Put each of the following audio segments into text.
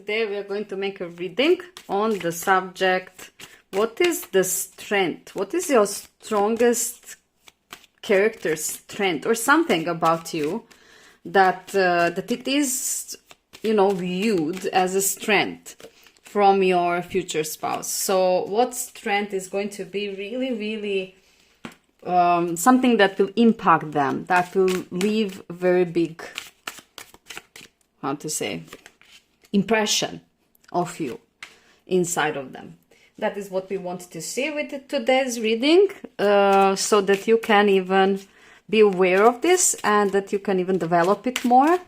today we are going to make a reading on the subject, what is the strength? What is your strongest character strength or something about you that it is, you know, viewed as a strength from your future spouse? So what strength is going to be really something that will impact them, that will leave very big, how to say, impression of you inside of them. That is what we wanted to see with today's reading, so that you can even be aware of this and that you can even develop it more,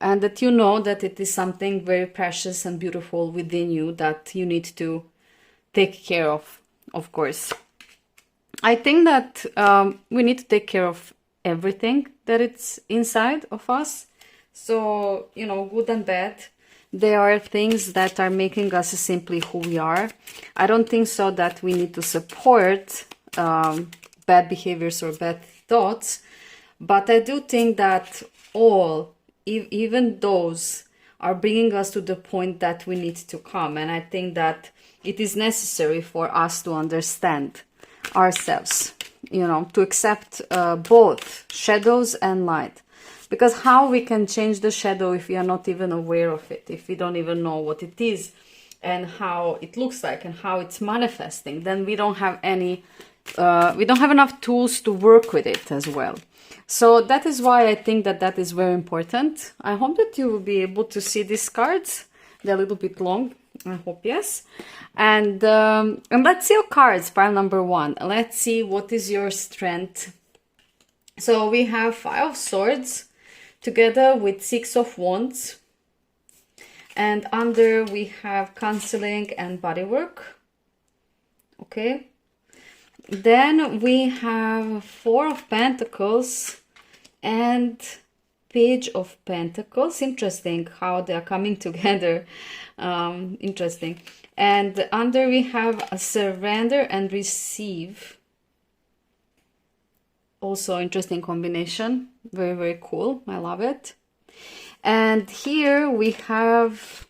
and that you know that it is something very precious and beautiful within you that you need to take care of course. I think that we need to take care of everything that it's inside of us. So, you know, good and bad, there are things that are making us simply who we are. I don't think so that we need to support bad behaviors or bad thoughts, but I do think that even those are bringing us to the point that we need to come. And I think that it is necessary for us to understand ourselves, you know, to accept both shadows and light. Because how we can change the shadow if we are not even aware of it, if we don't even know what it is and how it looks like and how it's manifesting, then we don't have enough tools to work with it as well. So that is why I think that is very important. I hope that you will be able to see these cards. They're a little bit long, I hope, yes. And let's see your cards, pile number 1. Let's see what is your strength. So we have 5 of Swords together with 6 of Wands, and under we have counseling and bodywork. Okay, then we have 4 of Pentacles and Page of Pentacles. Interesting how they are coming together. Interesting. And under we have a Surrender and Receive. Also interesting combination. Very cool. I love it. And here we have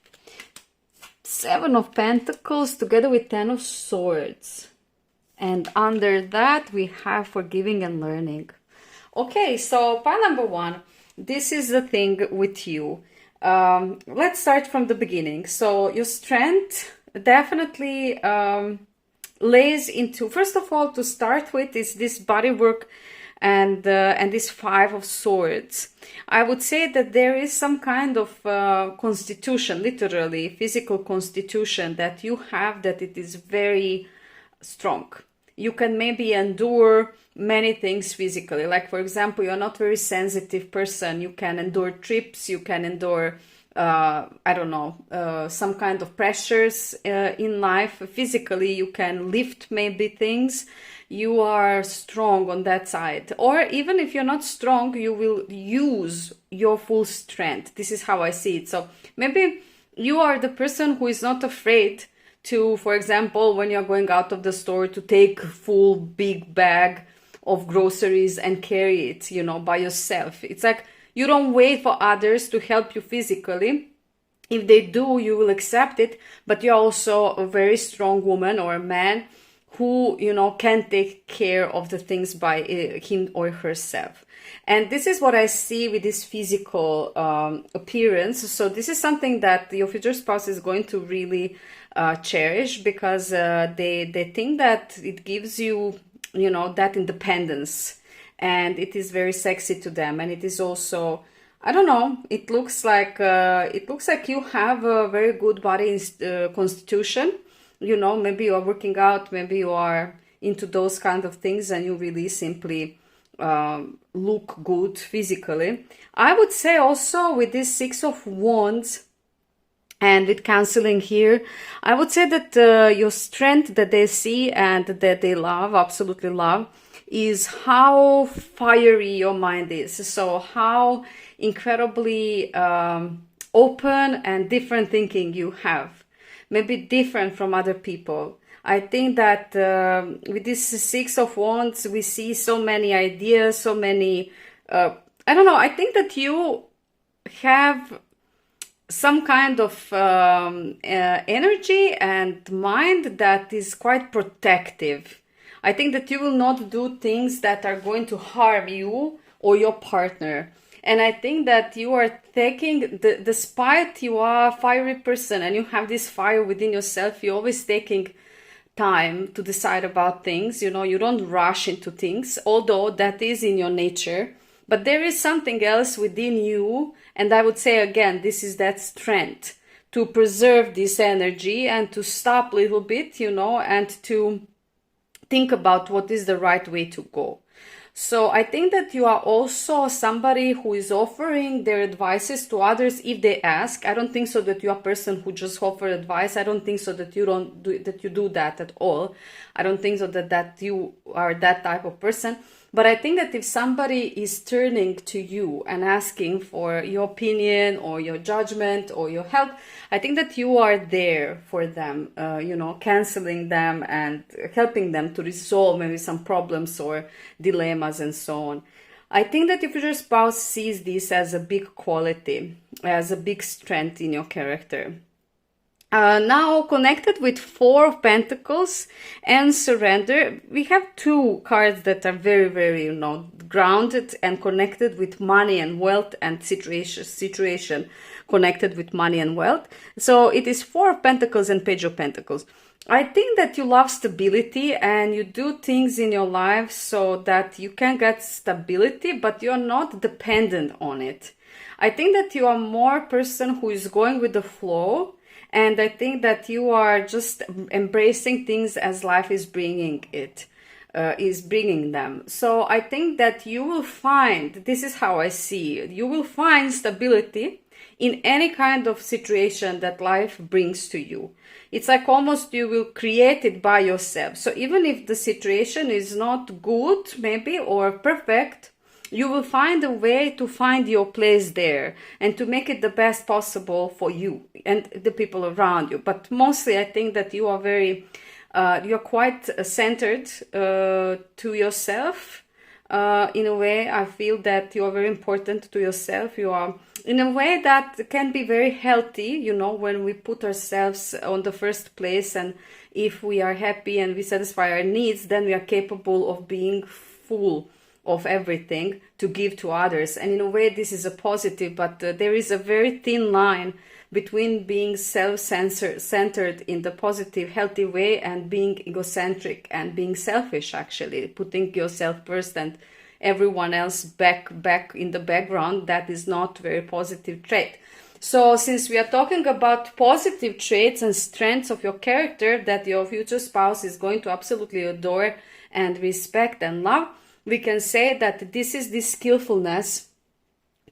7 of Pentacles together with 10 of Swords. And under that we have Forgiving and Learning. Okay, so pile number 1. This is the thing with you. Let's start from the beginning. So your strength definitely lays into, first of all, to start with, is this body work and this 5 of Swords. I would say that there is some kind of constitution, literally physical constitution that you have, that it is very strong. You can maybe endure many things physically. Like, for example, you're not a very sensitive person. You can endure trips, you can endure I don't know, some kind of pressures in life. Physically, you can lift maybe things. You are strong on that side. Or even if you're not strong, you will use your full strength. This is how I see it. So maybe you are the person who is not afraid to, for example, when you're going out of the store, to take full big bag of groceries and carry it, you know, by yourself. It's like you don't wait for others to help you physically. If they do, you will accept it, but you're also a very strong woman or a man who, you know, can take care of the things by him or herself. And this is what I see with this physical appearance. So this is something that your future spouse is going to really cherish, because they think that it gives you, you know, that independence, and it is very sexy to them. And it is also, I don't know, it looks like you have a very good body constitution. You know, maybe you are working out, maybe you are into those kind of things, and you really simply look good physically. I would say also with this 6 of Wands and with counseling here, I would say that your strength that they see and that they love, absolutely love, is how fiery your mind is. So how incredibly open and different thinking you have. Maybe different from other people. I think that with this 6 of Wands, we see so many ideas, so many, I don't know, I think that you have some kind of energy and mind that is quite protective. I think that you will not do things that are going to harm you or your partner. And I think that you are taking, despite you are a fiery person and you have this fire within yourself, you're always taking time to decide about things. You know, you don't rush into things, although that is in your nature. But there is something else within you. And I would say, again, this is that strength to preserve this energy and to stop a little bit, you know, and to think about what is the right way to go. So I think that you are also somebody who is offering their advices to others if they ask. I don't think so that you are a person who just offer advice. I don't think so that you do that at all. I don't think so that you are that type of person. But I think that if somebody is turning to you and asking for your opinion or your judgment or your help, I think that you are there for them, you know, counseling them and helping them to resolve maybe some problems or dilemmas and so on. I think that your future spouse sees this as a big quality, as a big strength in your character. Now, connected with Four of Pentacles and Surrender, we have two cards that are very, very, you know, grounded and connected with money and wealth, and situation connected with money and wealth. So it is Four of Pentacles and Page of Pentacles. I think that you love stability and you do things in your life so that you can get stability, but you're not dependent on it. I think that you are more a person who is going with the flow. And I think that you are just embracing things as life is bringing them. So I think that you will find, this is how I see it, you will find stability in any kind of situation that life brings to you. It's like almost you will create it by yourself. So even if the situation is not good, maybe, or perfect, you will find a way to find your place there and to make it the best possible for you and the people around you. But mostly I think that you are you're quite centered to yourself. In a way, I feel that you are very important to yourself. You are in a way that can be very healthy, you know, when we put ourselves on the first place, and if we are happy and we satisfy our needs, then we are capable of being full of everything to give to others. And in a way, this is a positive, but there is a very thin line between being self-centered in the positive, healthy way and being egocentric and being selfish, actually, putting yourself first and everyone else back in the background. That is not very positive trait. So since we are talking about positive traits and strengths of your character that your future spouse is going to absolutely adore and respect and love, we can say that this is this skillfulness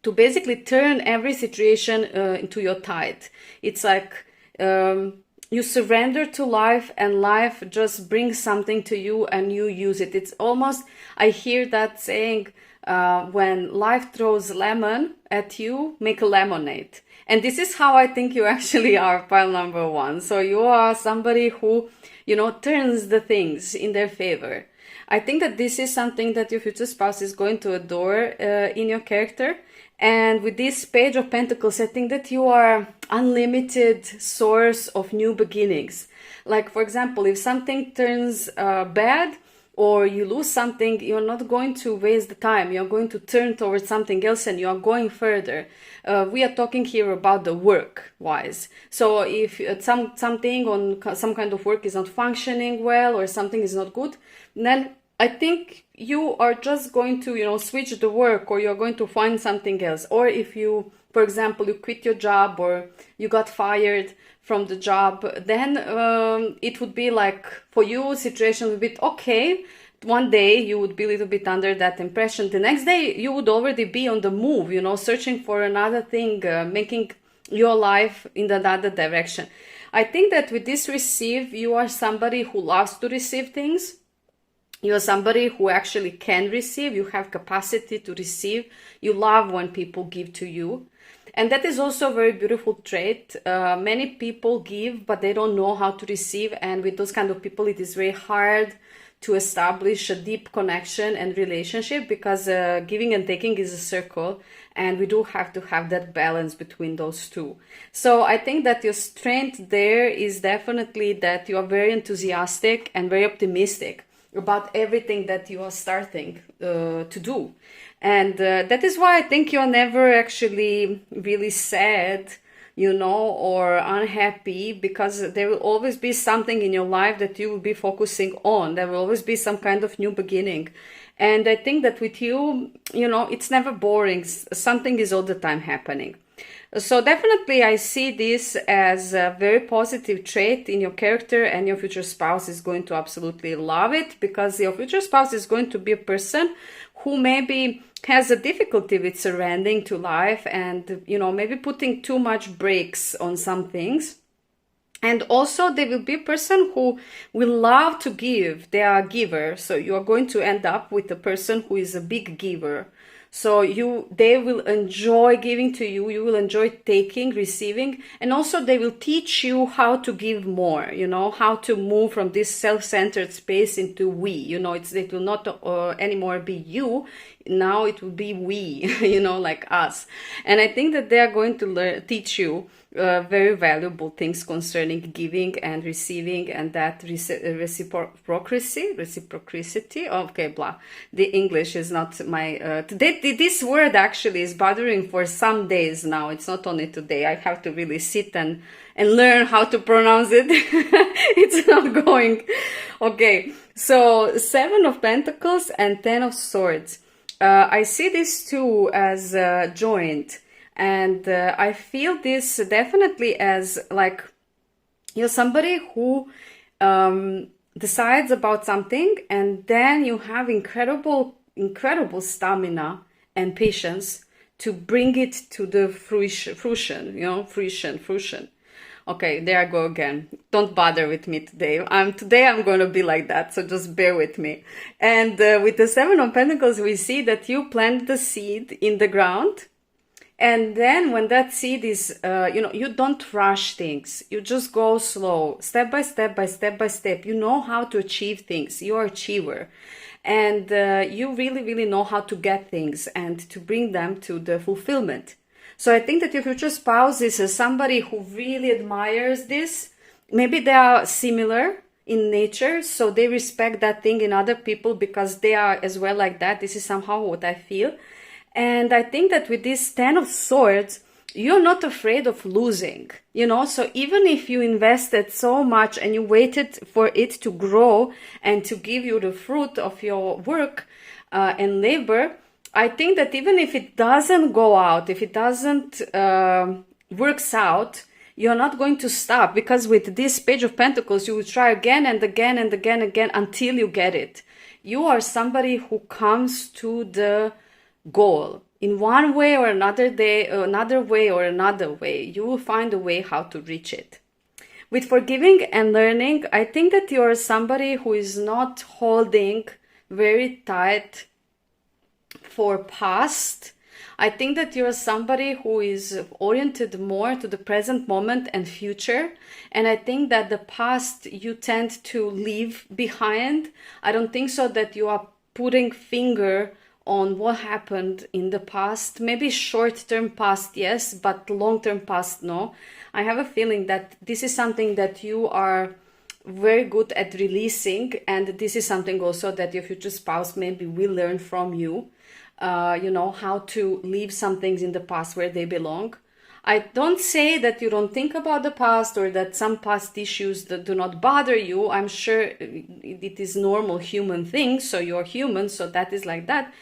to basically turn every situation into your tide. It's like you surrender to life and life just brings something to you and you use it. It's almost, I hear that saying, when life throws lemon at you, make a lemonade. And this is how I think you actually are, pile number one. So you are somebody who, you know, turns the things in their favor. I think that this is something that your future spouse is going to adore in your character. And with this Page of Pentacles, I think that you are unlimited source of new beginnings. Like, for example, if something turns bad or you lose something, you're not going to waste the time. You're going to turn towards something else and you're going further. We are talking here about the work-wise. So if something on some kind of work is not functioning well or something is not good, then I think you are just going to, you know, switch the work, or you're going to find something else. Or if you, for example, you quit your job or you got fired from the job, then it would be like, for you, situation would be okay. One day you would be a little bit under that impression. The next day you would already be on the move, you know, searching for another thing, making your life in another direction. I think that with this receive, you are somebody who loves to receive things. You're somebody who actually can receive. You have capacity to receive. You love when people give to you. And that is also a very beautiful trait. Many people give, but they don't know how to receive. And with those kind of people, it is very hard to establish a deep connection and relationship, because giving and taking is a circle, and we do have to have that balance between those two. So I think that your strength there is definitely that you are very enthusiastic and very optimistic about everything that you are starting to do. And that is why I think you're never actually really sad, you know, or unhappy, because there will always be something in your life that you will be focusing on. There will always be some kind of new beginning. And I think that with you, you know, it's never boring. Something is all the time happening. So definitely I see this as a very positive trait in your character, and your future spouse is going to absolutely love it, because your future spouse is going to be a person who maybe has a difficulty with surrendering to life, and, you know, maybe putting too much brakes on some things. And also they will be a person who will love to give. They are a giver. So you are going to end up with a person who is a big giver. So they will enjoy giving to you. You will enjoy taking, receiving, and also they will teach you how to give more, you know, how to move from this self-centered space into we, you know, it will not anymore be you. Now it will be we, you know, like us. And I think that they are going to teach you very valuable things concerning giving and receiving, and that reciprocity. Okay, blah. The English is not my. This word actually is bothering for some days now. It's not only today. I have to really sit and learn how to pronounce it. It's not going. Okay, so 7 of Pentacles and 10 of Swords. I see these two as joined. And I feel this definitely as like you're somebody who decides about something, and then you have incredible stamina and patience to bring it to the fruition, you know, fruition. Okay, there I go again. Don't bother with me today. Today I'm going to be like that, so just bear with me. And with the 7 of Pentacles, we see that you plant the seed in the ground. And then when that seed is, you know, you don't rush things. You just go slow, step by step by step by step. You know how to achieve things. You're an achiever. And you really, really know how to get things and to bring them to the fulfillment. So I think that your future spouse is somebody who really admires this. Maybe they are similar in nature, so they respect that thing in other people because they are as well like that. This is somehow what I feel. And I think that with this 10 of Swords, you're not afraid of losing, you know, so even if you invested so much and you waited for it to grow and to give you the fruit of your work and labor, I think that even if it doesn't go out, if it doesn't works out, you're not going to stop, because with this Page of Pentacles, you will try again and again and again and again until you get it. You are somebody who comes to the goal in one way or another way. You will find a way how to reach it. With forgiving and learning, I think that you are somebody who is not holding very tight for past. I think that you're somebody who is oriented more to the present moment and future. And I think that the past you tend to leave behind. I don't think so that you are putting finger on what happened in the past. Maybe short-term past, yes, but long-term past, no. I have a feeling that this is something that you are very good at releasing, and this is something also that your future spouse maybe will learn from you. You know, how to leave some things in the past where they belong. I don't say that you don't think about the past or that some past issues that do not bother you. I'm sure it is normal human thing, so you're human, so that is like that.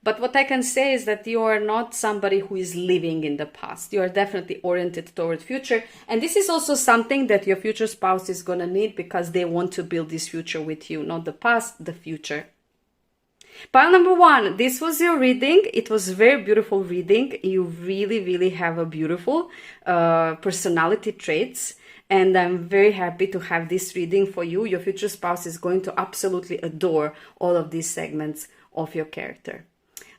But what I can say is that you are not somebody who is living in the past. You are definitely oriented toward future. And this is also something that your future spouse is going to need, because they want to build this future with you, not the past, the future. Pile number 1, this was your reading. It was a very beautiful reading. You really, really have a beautiful personality traits. And I'm very happy to have this reading for you. Your future spouse is going to absolutely adore all of these segments of your character.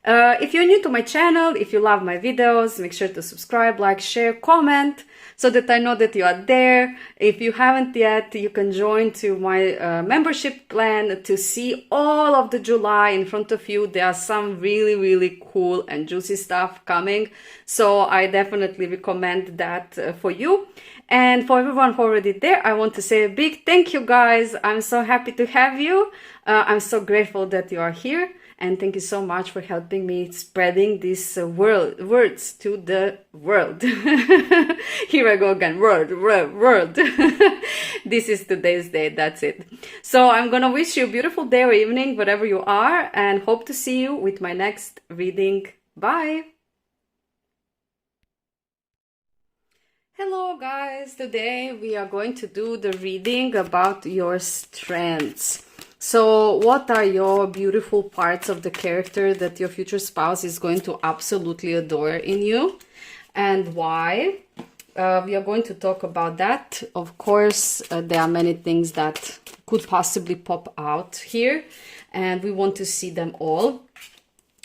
If you're new to my channel, if you love my videos, make sure to subscribe, like, share, comment, so that I know that you are there. If you haven't yet, you can join to my membership plan to see all of the July in front of you. There are some really, really cool and juicy stuff coming. So I definitely recommend that for you. And for everyone who already there, I want to say a big thank you, guys. I'm so happy to have you. I'm so grateful that you are here. And thank you so much for helping me spreading these words to the world. Here I go again, world. This is today's day, that's it. So I'm gonna wish you a beautiful day or evening, wherever you are, and hope to see you with my next reading. Bye. Hello guys, today we are going to do the reading about your strengths. So what are your beautiful parts of the character that your future spouse is going to absolutely adore in you, and why? We are going to talk about that. Of course, there are many things that could possibly pop out here, and we want to see them all.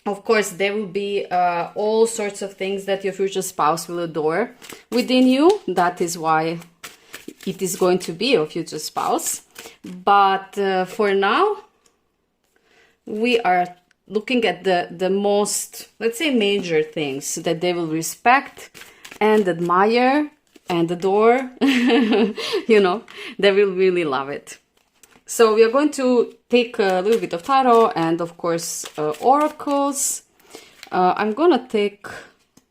Of course, there will be all sorts of things that your future spouse will adore within you. That is why it is going to be your future spouse. But for now, we are looking at the most, let's say, major things that they will respect and admire and adore. You know, they will really love it. So we are going to take a little bit of tarot and, of course, oracles. I'm gonna take,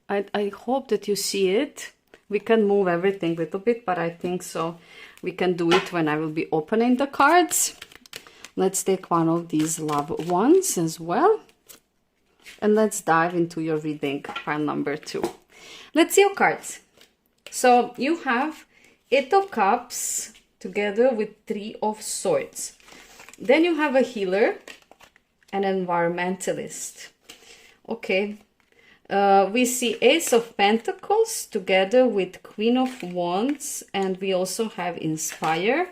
I hope that you see it. We can move everything a little bit, but I think so we can do it when I will be opening the cards. Let's take one of these loved ones as well. And let's dive into your reading, pile number 2. Let's see your cards. So you have 8 of Cups together with 3 of Swords. Then you have a healer, an environmentalist. Okay. We see Ace of Pentacles together with Queen of Wands, and we also have Inspire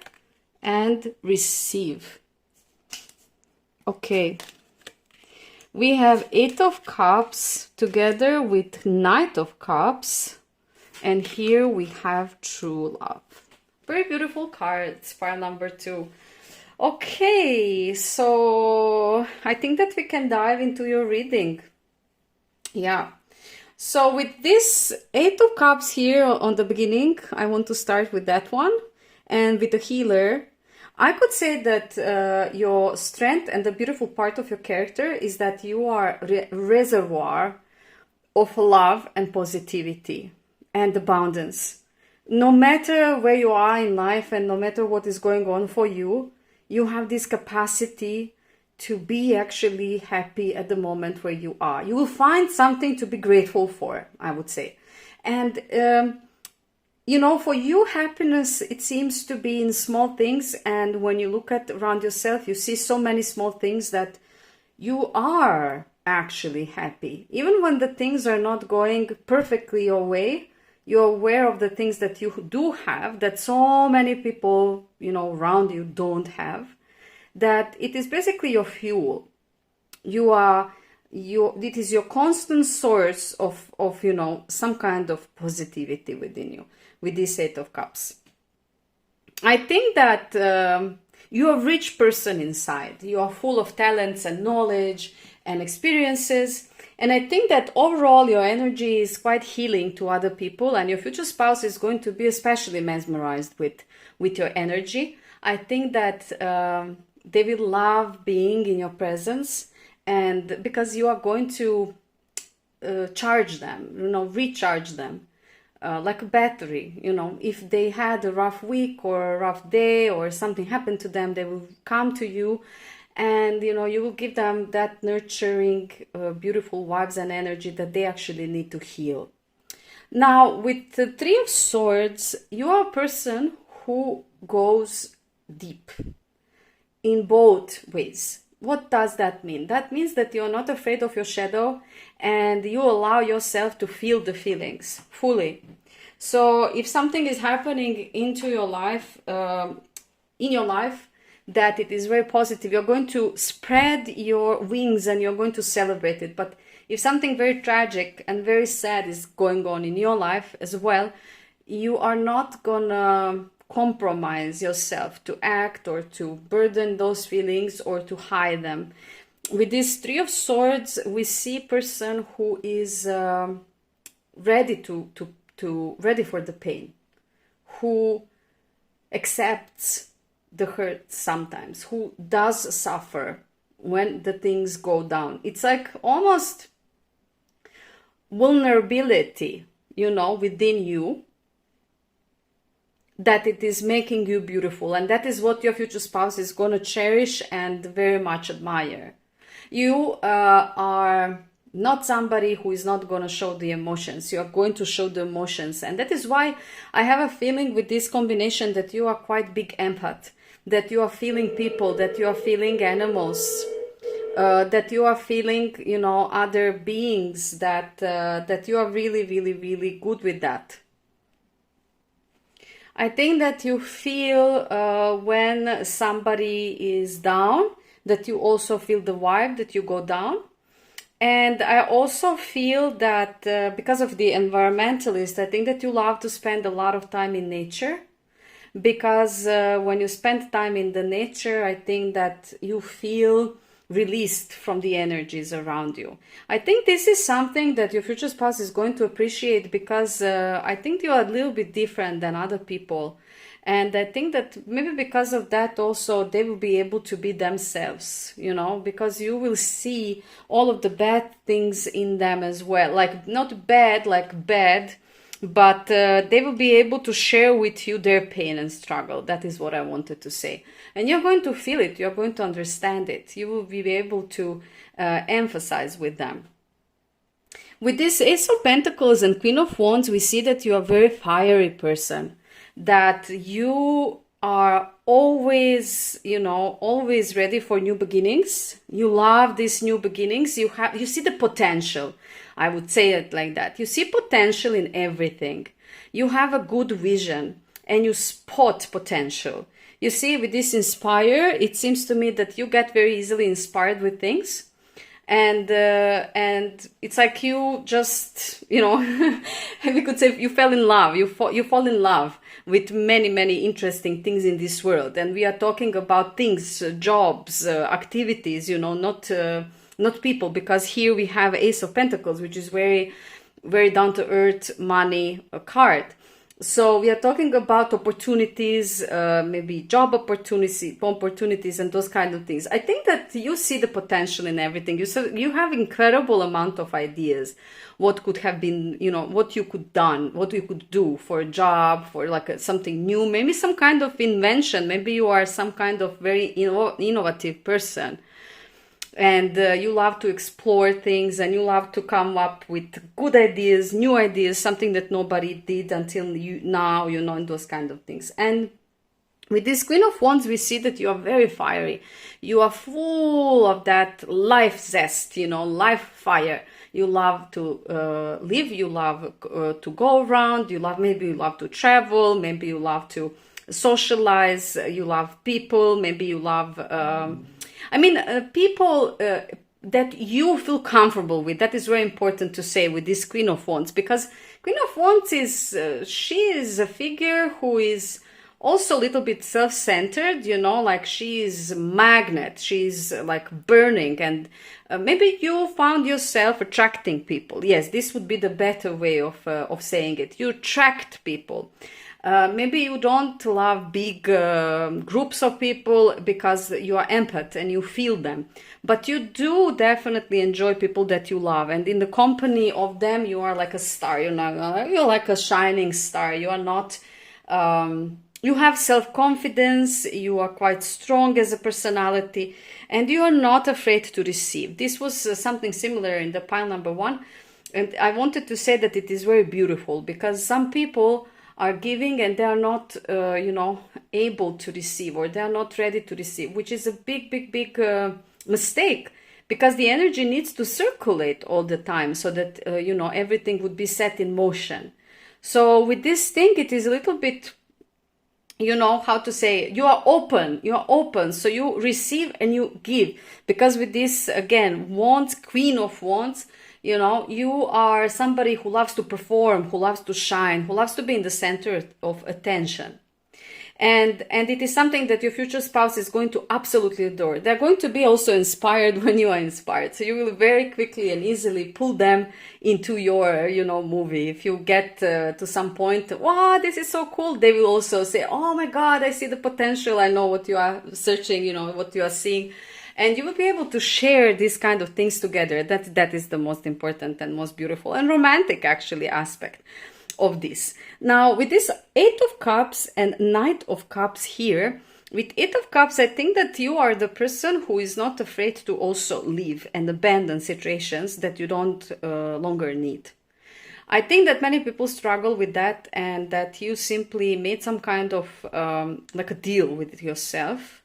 and Receive. Okay. We have 8 of Cups together with Knight of Cups, and here we have True Love. Very beautiful cards, pile number 2. Okay, so I think that we can dive into your reading. Yeah. So with this 8 of Cups here on the beginning, I want to start with that one. And with the healer, I could say that your strength and the beautiful part of your character is that you are a reservoir of love and positivity and abundance. No matter where you are in life and no matter what is going on for you, you have this capacity to be actually happy at the moment where you are. You will find something to be grateful for, I would say. And, you know, for you, happiness, it seems to be in small things. And when you look at around yourself, you see so many small things that you are actually happy. Even when the things are not going perfectly your way, you're aware of the things that you do have, that so many people, you know, around you don't have. That it is basically your fuel. It is your constant source of, you know, some kind of positivity within you with this 8 of Cups. I think that you're a rich person inside. You are full of talents and knowledge and experiences. And I think that overall your energy is quite healing to other people, and your future spouse is going to be especially mesmerized with your energy. I think that they will love being in your presence, and because you are going to charge them, you know, recharge them like a battery. You know, if they had a rough week or a rough day or something happened to them, they will come to you, and you know, you will give them that nurturing, beautiful vibes and energy that they actually need to heal. Now, with the 3 of Swords, you are a person who goes deep in both ways. What does that mean? That means that you're not afraid of your shadow and you allow yourself to feel the feelings fully. So if something is happening into your life, in your life that it is very positive. You're going to spread your wings and you're going to celebrate it. But if something very tragic and very sad is going on in your life as well, you are not gonna compromise yourself to act or to burden those feelings or to hide them. With this Three of Swords, we see a person who is ready ready for the pain, who accepts the hurt sometimes, who does suffer when the things go down. It's like almost vulnerability, you know, within you, that it is making you beautiful. And that is what your future spouse is going to cherish and very much admire. You are not somebody who is not going to show the emotions. You are going to show the emotions. And that is why I have a feeling with this combination that you are quite big empath, that you are feeling people, that you are feeling animals, that you are feeling, you know, other beings, that you are really, really, really good with that. I think that you feel when somebody is down, that you also feel the vibe that you go down. And I also feel that because of the environmentalist, I think that you love to spend a lot of time in nature. Because when you spend time in the nature, I think that you feel released from the energies around you. I think this is something that your future spouse is going to appreciate, because I think you are a little bit different than other people. And I think that maybe because of that also they will be able to be themselves, you know, because you will see all of the bad things in them as well. Like not bad, like bad, but they will be able to share with you their pain and struggle. That is what I wanted to say. And you're going to feel it. You're going to understand it. You will be able to emphasize with them. With this Ace of Pentacles and Queen of Wands, we see that you are a very fiery person. That you are always, you know, always ready for new beginnings. You love these new beginnings. You see the potential. I would say it like that. You see potential in everything. You have a good vision and you spot potential. You see, with this Inspire, it seems to me that you get very easily inspired with things. And it's like you just, you know, we could say you fell in love. You fall in love with many, many interesting things in this world. And we are talking about things, jobs, activities, you know, not people, because here we have Ace of Pentacles, which is very, very down-to-earth money card. So we are talking about opportunities, maybe job opportunities and those kind of things. I think that you see the potential in everything. You have incredible amount of ideas. What could have been, you know, what you could do for a job, for like something new, maybe some kind of invention. Maybe you are some kind of very innovative person. And you love to explore things, and you love to come up with good ideas, new ideas, something that nobody did until now, you know, and those kind of things. And with this Queen of Wands, we see that you are very fiery. You are full of that life zest, you know, life fire. You love to live, you love to go around, maybe you love to travel, maybe you love to socialize, you love people, maybe you love... people that you feel comfortable with. That is very important to say with this Queen of Wands, because Queen of Wands is, she is a figure who is also a little bit self-centered, you know, like she is a magnet, she's like burning, and maybe you found yourself attracting people. Yes, this would be the better way of saying it. You attract people. Maybe you don't love big groups of people because you are empath and you feel them. But you do definitely enjoy people that you love. And in the company of them, you are like a star. You're like a shining star. You are not... you have self-confidence. You are quite strong as a personality. And you are not afraid to receive. This was something similar in the pile number 1. And I wanted to say that it is very beautiful, because some people are giving and they are not, able to receive, or they are not ready to receive, which is a big mistake, because the energy needs to circulate all the time so that, everything would be set in motion. So with this thing, it is a little bit you know how to say, you are open, so you receive and you give. Because with this, again, wands, queen of wands, you know, you are somebody who loves to perform, who loves to shine, who loves to be in the center of attention. And it is something that your future spouse is going to absolutely adore. They're going to be also inspired when you are inspired. So you will very quickly and easily pull them into your, you know, movie. If you get to some point, wow, this is so cool, they will also say, oh my God, I see the potential. I know what you are searching, you know, what you are seeing. And you will be able to share these kind of things together. That is the most important and most beautiful and romantic, actually, aspect of this. Now, with this Eight of Cups and Knight of Cups here, with Eight of Cups, I think that you are the person who is not afraid to also leave and abandon situations that you don't longer need. I think that many people struggle with that, and that you simply made some kind of like a deal with yourself,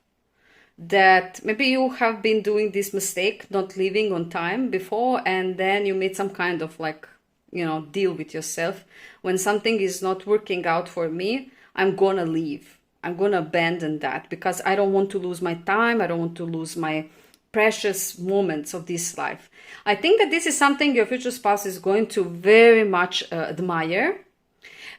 that maybe you have been doing this mistake, not leaving on time before, and then you made some kind of like, you know, deal with yourself. When something is not working out for me, I'm gonna leave. I'm gonna abandon that because I don't want to lose my time. I don't want to lose my precious moments of this life. I think that this is something your future spouse is going to very much admire,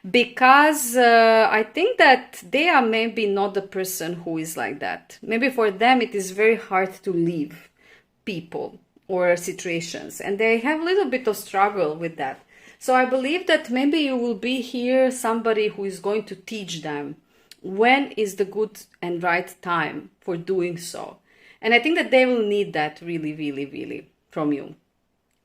because I think that they are maybe not the person who is like that. Maybe for them it is very hard to leave people or situations, and they have a little bit of struggle with that. So I believe that maybe you will be here somebody who is going to teach them when is the good and right time for doing so. And I think that they will need that really, really, really from you.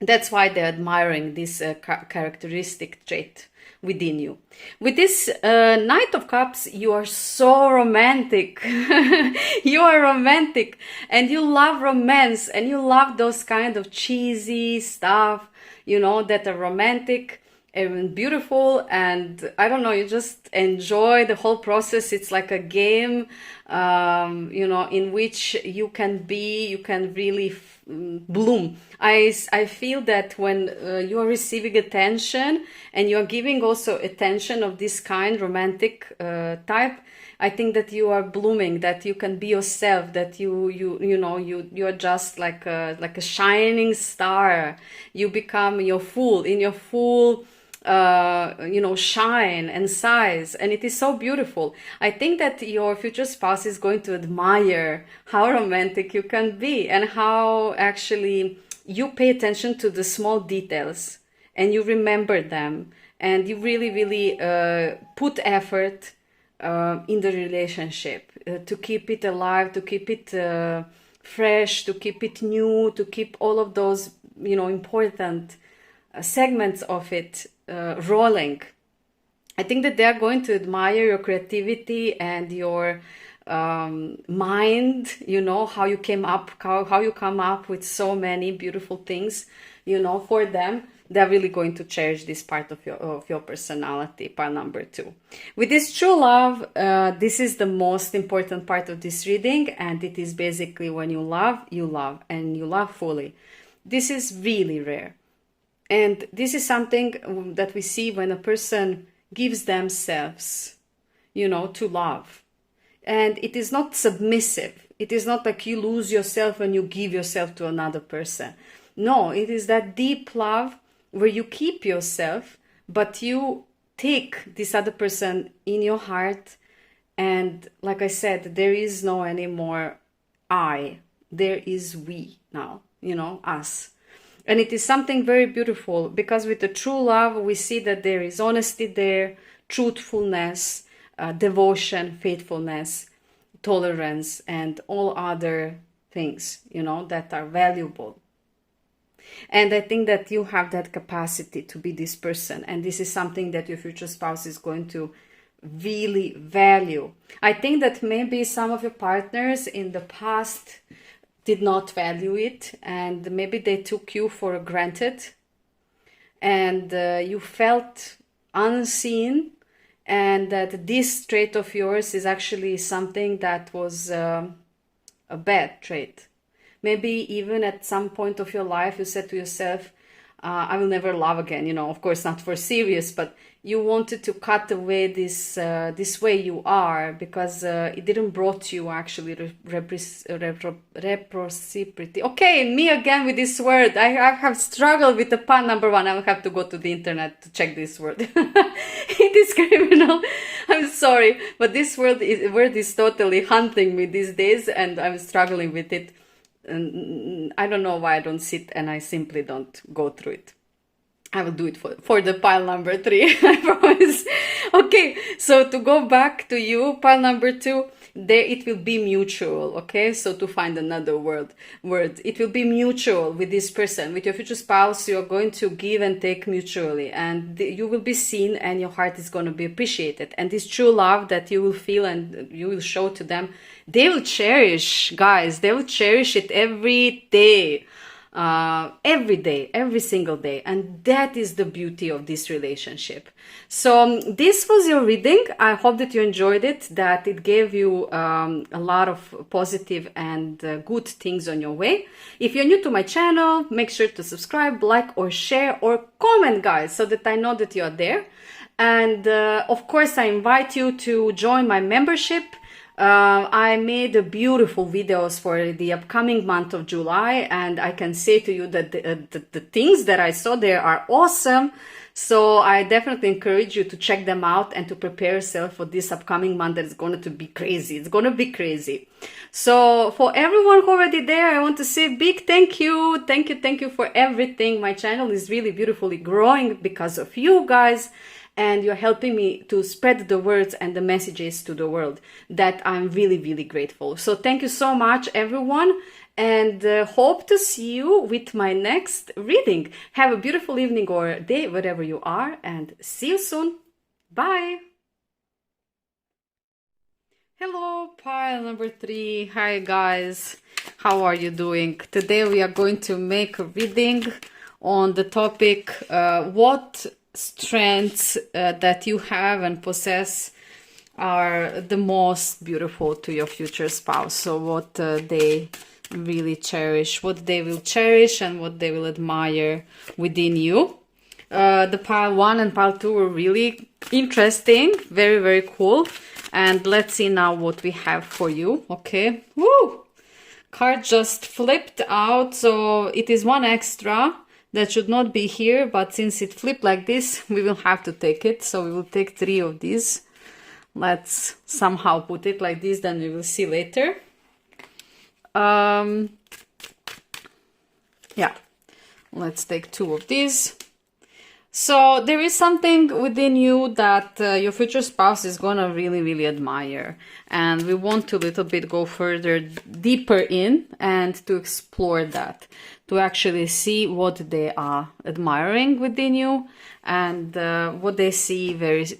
That's why they're admiring this characteristic trait within you. With this Knight of Cups, you are so romantic. You are romantic, and you love romance, and you love those kind of cheesy stuff, you know, that are romantic and beautiful, and I don't know, you just enjoy the whole process. It's like a game, you know, in which you can really bloom. I feel that when you are receiving attention and you are giving also attention of this kind, romantic type, I think that you are blooming, that you can be yourself, that you're just like a shining star. You become in your full shine and size, and it is so beautiful. I think that your future spouse is going to admire how romantic you can be, and how actually you pay attention to the small details and you remember them, and you really, really put effort in the relationship to keep it alive, to keep it fresh, to keep it new, to keep all of those, important segments of it rolling. I think that they are going to admire your creativity and your mind, how you came up, how you come up with so many beautiful things, for them. They're really going to cherish this part of your personality, part number 2. With this true love, this is the most important part of this reading, and it is basically when you love, and you love fully. This is really rare. And this is something that we see when a person gives themselves, to love. And it is not submissive. It is not like you lose yourself when you give yourself to another person. No, it is that deep love where you keep yourself, but you take this other person in your heart. And like I said, there is no anymore I. There is we now, us. And it is something very beautiful, because with the true love, we see that there is honesty there, truthfulness, devotion, faithfulness, tolerance, and all other things, that are valuable. And I think that you have that capacity to be this person. And this is something that your future spouse is going to really value. I think that maybe some of your partners in the past did not value it, and maybe they took you for granted, and you felt unseen, and that this trait of yours is actually something that was a bad trait. Maybe even at some point of your life you said to yourself, I will never love again, you know, of course not for serious, but you wanted to cut away this this way you are, because it didn't brought you actually reciprocity. Okay, me again with this word. I have struggled with the pun number one. I will have to go to the internet to check this word. It is criminal. I'm sorry, but this word is totally haunting me these days, and I'm struggling with it. And I don't know why I don't sit and I simply don't go through it. I will do it for the pile number 3, I promise. Okay, so to go back to you, pile number 2, there it will be mutual, okay? So to find another word, it will be mutual with this person. With your future spouse, you're going to give and take mutually, and you will be seen and your heart is going to be appreciated. And this true love that you will feel and you will show to them, they will cherish, guys. They will cherish it every day. Every single day, and that is the beauty of this relationship. So this was your reading. I hope that you enjoyed it, that it gave you a lot of positive and good things on your way. If you're new to my channel, make sure to subscribe, like or share or comment, guys, so that I know that you're there. And of course I invite you to join my membership. I made beautiful videos for the upcoming month of July, and I can say to you that the things that I saw there are awesome. So I definitely encourage you to check them out and to prepare yourself for this upcoming month that is going to be crazy. It's going to be crazy. So for everyone who already there, I want to say big thank you. Thank you for everything. My channel is really beautifully growing because of you guys. And you're helping me to spread the words and the messages to the world, that I'm really, really grateful. So thank you so much, everyone, and hope to see you with my next reading. Have a beautiful evening or day, wherever you are, and see you soon. Bye. Hello, pile number 3. Hi, guys. How are you doing? Today we are going to make a reading on the topic, what strengths that you have and possess are the most beautiful to your future spouse. So what they really cherish, what they will cherish and what they will admire within you. The pile 1 and pile 2 were really interesting, very, very cool. And let's see now what we have for you. Okay, woo! Card just flipped out, so it is one extra that should not be here, but since it flipped like this, we will have to take it. So we will take 3 of these. Let's somehow put it like this, then we will see later. Yeah, let's take 2 of these. So there is something within you that your future spouse is gonna really, really admire. And we want to a little bit go further, deeper in, and to explore that. To actually see what they are admiring within you, and what they see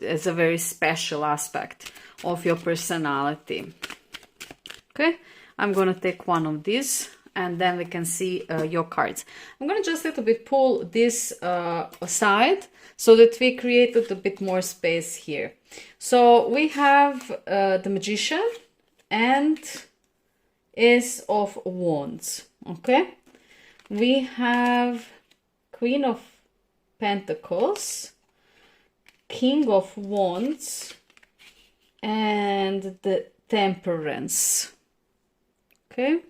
as a very special aspect of your personality. Okay, I'm gonna take 1 of these, and then we can see your cards. I'm gonna just a little bit pull this aside so that we create a little bit more space here. So we have the Magician and Ace of Wands. Okay, we have Queen of Pentacles, King of Wands, and the Temperance. Okay,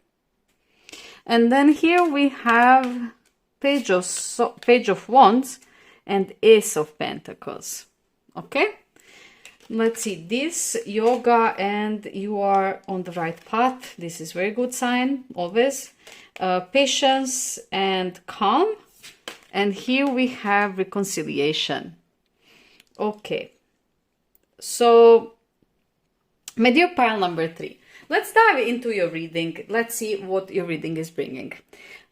and then here we have Page of Wands and Ace of Pentacles. Okay, let's see this yoga, and you are on the right path. This is very good sign always. Patience and calm, and here we have reconciliation. Okay, so my dear pile number 3, let's dive into your reading. Let's see what your reading is bringing.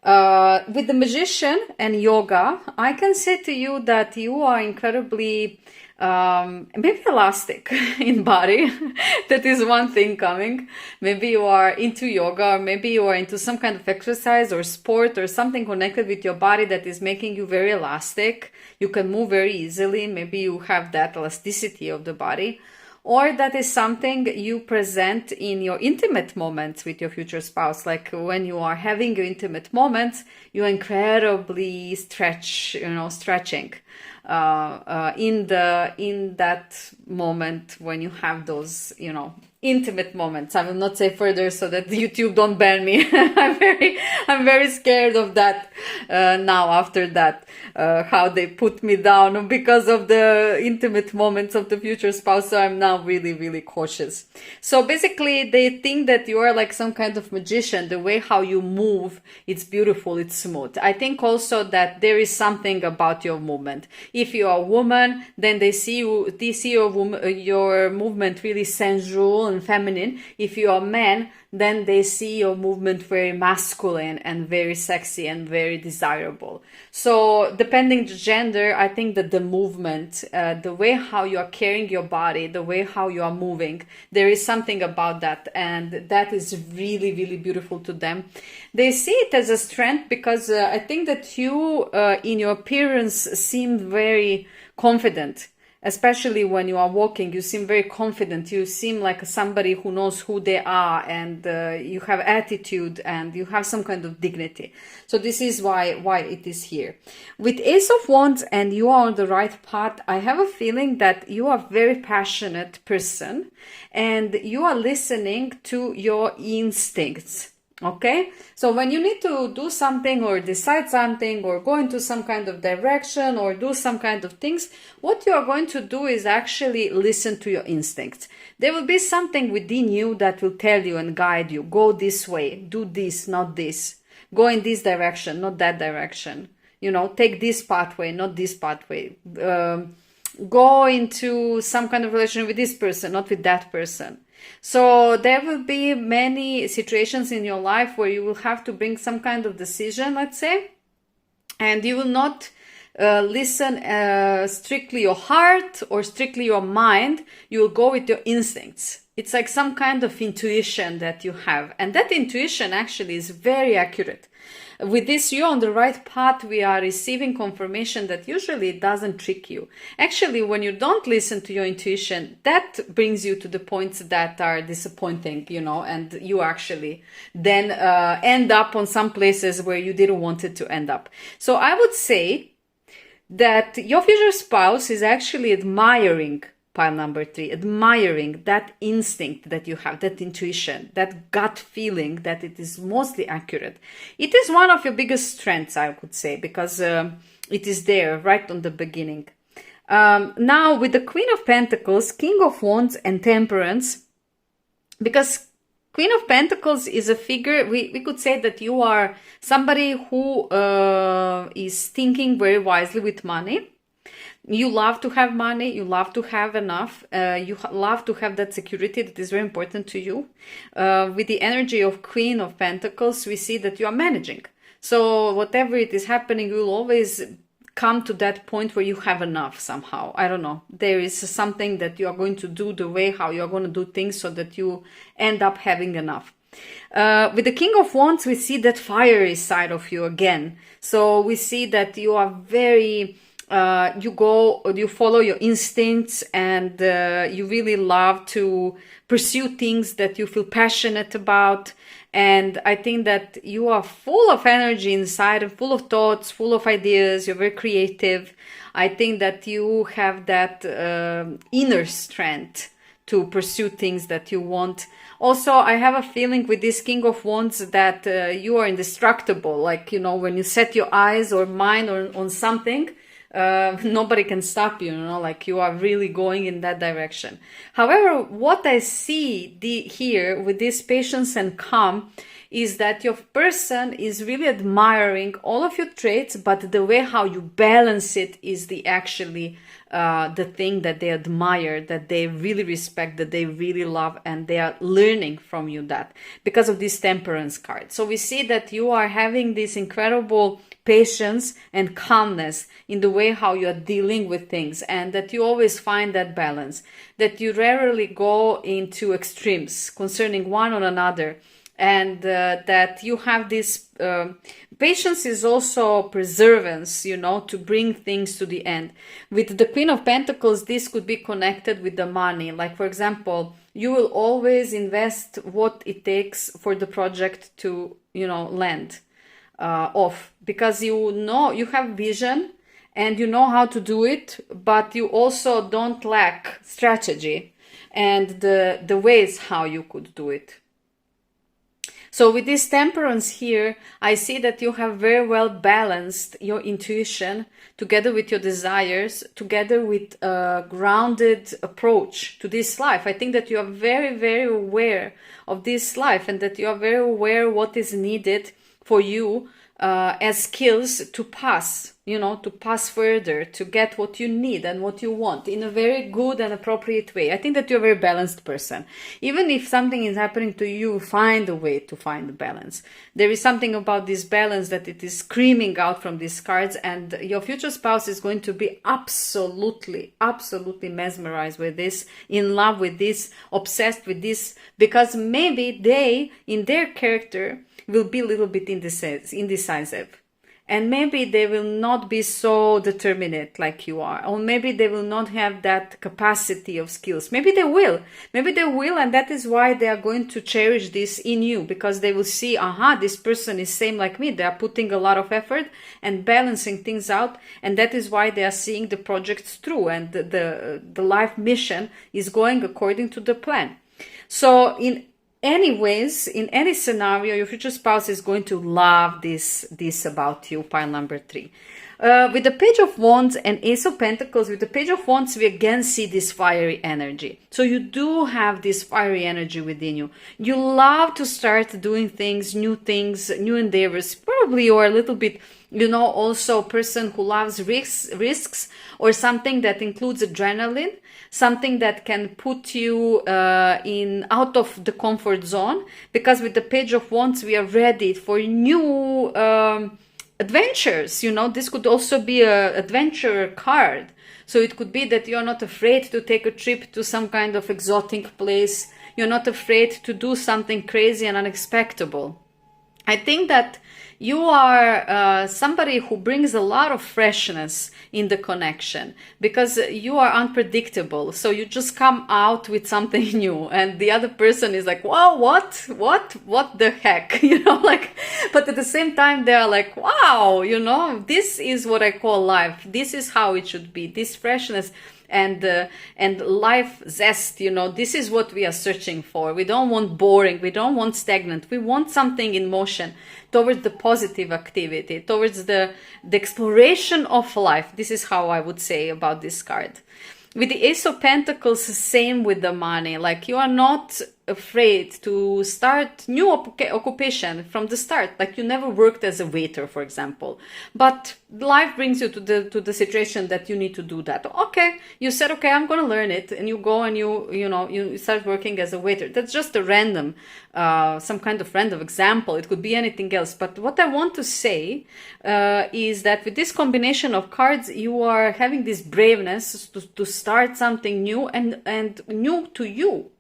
With the Magician and yoga, I can say to you that you are incredibly maybe elastic in body. That is one thing coming. Maybe you are into yoga, or maybe you are into some kind of exercise or sport or something connected with your body that is making you very elastic. You can move very easily. Maybe you have that elasticity of the body. or that is something you present in your intimate moments with your future spouse. Like when you are having your intimate moments, you're incredibly stretching in that moment when you have those, intimate moments. I will not say further so that YouTube don't ban me. I'm very scared of that now after that, how they put me down because of the intimate moments of the future spouse. So I'm now really, really cautious. So basically they think that you are like some kind of magician. The way how you move, it's beautiful, it's smooth. I think also that there is something about your movement. If you are a woman, then they see your movement really sensual and feminine. If you are a man, then they see your movement very masculine and very sexy and very desirable. So depending the gender, I think that the movement, the way how you are carrying your body, the way how you are moving, there is something about that, and that is really, really beautiful to them. They see it as a strength because I think that you, in your appearance, seem very confident. Especially when you are walking, you seem very confident. You seem like somebody who knows who they are, and you have attitude and you have some kind of dignity. So this is why it is here. With Ace of Wands and you are on the right path, I have a feeling that you are a very passionate person and you are listening to your instincts. Okay, so when you need to do something or decide something or go into some kind of direction or do some kind of things, what you are going to do is actually listen to your instincts. There will be something within you that will tell you and guide you. Go this way, do this, not this. Go in this direction, not that direction. Take this pathway, not this pathway. Go into some kind of relation with this person, not with that person. So there will be many situations in your life where you will have to bring some kind of decision, let's say, and you will not listen strictly your heart or strictly your mind. You will go with your instincts. It's like some kind of intuition that you have, and that intuition actually is very accurate. With this, you're on the right path. We are receiving confirmation that usually it doesn't trick you. Actually, when you don't listen to your intuition, that brings you to the points that are disappointing, and you actually then end up on some places where you didn't want it to end up. So I would say that your future spouse is actually admiring pile number 3, admiring that instinct that you have, that intuition, that gut feeling that it is mostly accurate. It is one of your biggest strengths, I would say, because it is there right on the beginning. Now with the Queen of Pentacles, King of Wands and Temperance, because Queen of Pentacles is a figure, we could say that you are somebody who is thinking very wisely with money. You love to have money, you love to have enough, you love to have that security that is very important to you. With the energy of Queen of Pentacles, we see that you are managing. So whatever it is happening, you will always come to that point where you have enough somehow. I don't know. There is something that you are going to do, the way how you are going to do things so that you end up having enough. With the King of Wands, we see that fiery side of you again. So we see that you are very... you follow your instincts, and you really love to pursue things that you feel passionate about. And I think that you are full of energy inside and full of thoughts, full of ideas. You're very creative. I think that you have that inner strength to pursue things that you want. Also, I have a feeling with this King of Wands that you are indestructible. Like, when you set your eyes or mind on something, nobody can stop you, like you are really going in that direction. However, what I see here with this patience and calm is that your person is really admiring all of your traits, but the way how you balance it is the thing that they admire, that they really respect, that they really love, and they are learning from you that because of this Temperance card. So we see that you are having this incredible patience and calmness in the way how you are dealing with things, and that you always find that balance, that you rarely go into extremes concerning one or another. and that you have this patience is also perseverance, you know, to bring things to the end. With the Queen of Pentacles, this could be connected with the money. Like, for example, you will always invest what it takes for the project to, you know, land off, because you know you have vision and you know how to do it, but you also don't lack strategy and the ways how you could do it. So with this temperance here, I see that you have very well balanced your intuition together with your desires, together with a grounded approach to this life. I think that you are very, very aware of this life, and that you are very aware what is needed for you as skills to pass, you know, to pass further, to get what you need and what you want in a very good and appropriate way. I think that you're a very balanced person. Even if something is happening to you, find a way to find the balance. There is something about this balance that it is screaming out from these cards, and your future spouse is going to be absolutely, absolutely mesmerized with this, in love with this, obsessed with this, because maybe they, in their character, will be a little bit indecisive. And maybe they will not be so determined like you are. Or maybe they will not have that capacity of skills. Maybe they will. Maybe they will, and that is why they are going to cherish this in you. Because they will see, aha, this person is same like me. They are putting a lot of effort and balancing things out. And that is why they are seeing the projects through. And the life mission is going according to the plan. So anyways, in any scenario, your future spouse is going to love this about you, pile number 3. With the Page of Wands and Ace of Pentacles, with the Page of Wands, we again see this fiery energy. So you do have this fiery energy within you. You love to start doing things, new endeavors. Probably you are a little bit, you know, also a person who loves risks or something that includes adrenaline, something that can put you out of the comfort zone. Because with the Page of Wands, we are ready for new adventures. You know, this could also be an adventure card. So it could be that you're not afraid to take a trip to some kind of exotic place. You're not afraid to do something crazy and unexpected. I think that you are somebody who brings a lot of freshness in the connection, because you are unpredictable. So you just come out with something new, and the other person is like, wow, what the heck, you know, like, but at the same time, they are like, wow, you know, this is what I call life. This is how it should be. This freshness and life zest, you know, this is what we are searching for. We don't want boring, we don't want stagnant, we want something in motion towards the positive activity, towards the exploration of life. This is how I would say about this card. With the Ace of Pentacles, same with the money. Like, you are not afraid to start new occupation from the start. Like, you never worked as a waiter, for example, but life brings you to the situation that you need to do that. Okay, you said, okay, I'm gonna learn it, and you go and you start working as a waiter. That's just a random some kind of random example. It could be anything else. But what I want to say is that with this combination of cards, you are having this braveness to start something new and new to you.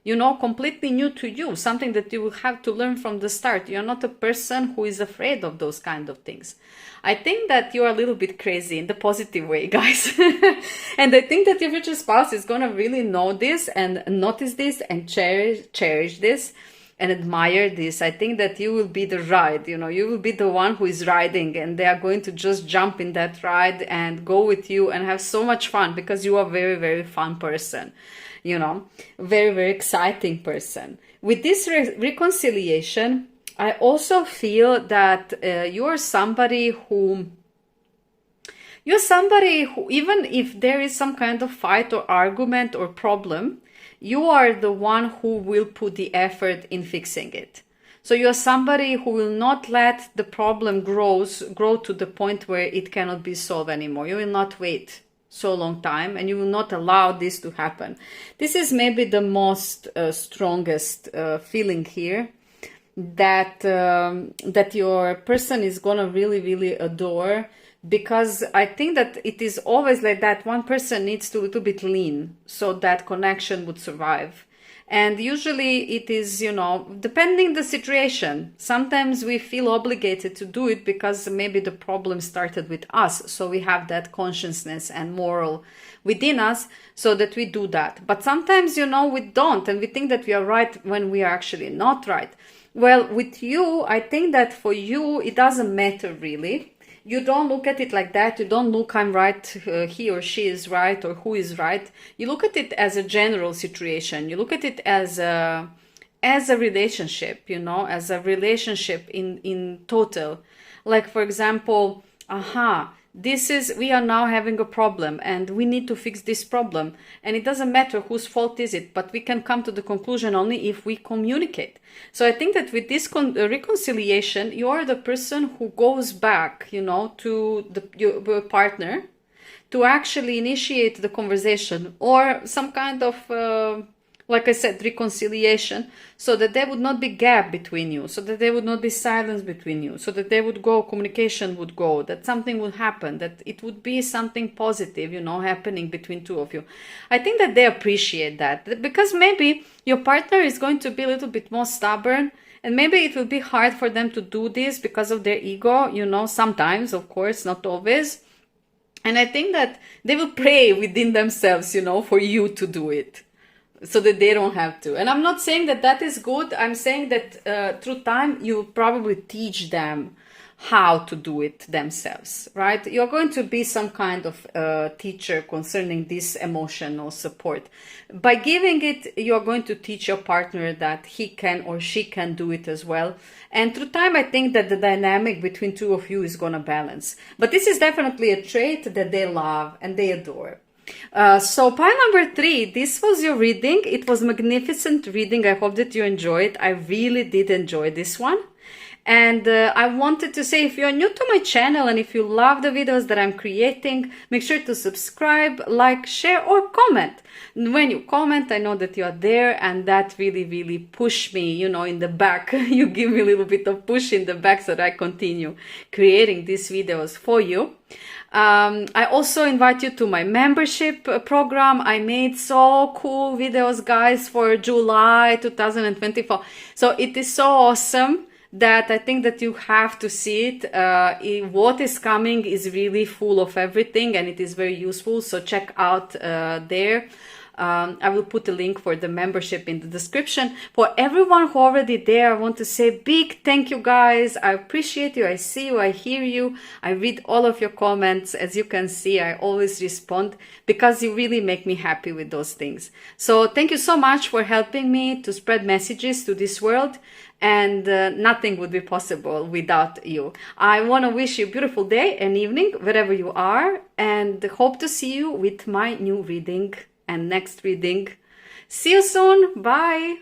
You know, completely new to you, something that you will have to learn from the start. You're not a person who is afraid of those kind of things. I think that you are a little bit crazy in the positive way, guys. And I think that your future spouse is going to really know this and notice this and cherish this and admire this. I think that you will be the ride, you know, you will be the one who is riding, and they are going to just jump in that ride and go with you and have so much fun, because you are a very, very fun person. You know, very, very exciting person. With this reconciliation, I also feel that you're somebody who, even if there is some kind of fight or argument or problem, you are the one who will put the effort in fixing it. So you're somebody who will not let the problem grow to the point where it cannot be solved anymore. You will not wait so long time, and you will not allow this to happen. This is maybe the most strongest feeling here, that your person is gonna really, really adore, because I think that it is always like that. One person needs to a little bit lean so that connection would survive. And usually it is, you know, depending the situation. Sometimes we feel obligated to do it because maybe the problem started with us. So we have that consciousness and moral within us so that we do that. But sometimes, you know, we don't, and we think that we are right when we are actually not right. Well, with you, I think that for you, it doesn't matter really. You don't look at it like that. You don't look, I'm right, he or she is right, or who is right. You look at it as a general situation. You look at it as a relationship, you know, as a relationship in total. Like, for example, we are now having a problem and we need to fix this problem. And it doesn't matter whose fault is it, but we can come to the conclusion only if we communicate. So I think that with this reconciliation, you are the person who goes back, you know, to your partner to actually initiate the conversation or some kind of like I said, reconciliation, so that there would not be gap between you, so that there would not be silence between you, so that there would go, communication would go, that something would happen, that it would be something positive, you know, happening between two of you. I think that they appreciate that, because maybe your partner is going to be a little bit more stubborn, and maybe it will be hard for them to do this because of their ego, you know, sometimes, of course, not always. And I think that they will pray within themselves, you know, for you to do it, so that they don't have to. And I'm not saying that that is good. I'm saying that through time, you probably teach them how to do it themselves, right? You're going to be some kind of teacher concerning this emotional support. By giving it, you're going to teach your partner that he can or she can do it as well. And through time, I think that the dynamic between two of you is going to balance. But this is definitely a trait that they love and they adore. So pile number 3, this was your reading. It was magnificent reading. I hope that you enjoyed. I really did enjoy this one. And I wanted to say, if you're new to my channel and if you love the videos that I'm creating, make sure to subscribe, like, share, or comment. When you comment, I know that you are there, and that really push me, you know, in the back. You give me a little bit of push in the back so that I continue creating these videos for you. I also invite you to my membership program. I made so cool videos, guys, for July 2024. So it is so awesome that I think that you have to see it. What is coming is really full of everything, and it is very useful. So check out there. I will put a link for the membership in the description. For everyone who already there, I want to say big thank you, guys. I appreciate you. I see you. I hear you. I read all of your comments. As you can see, I always respond because you really make me happy with those things. So thank you so much for helping me to spread messages to this world. And nothing would be possible without you. I want to wish you a beautiful day and evening wherever you are, and hope to see you with my new reading and next reading. See you soon. Bye.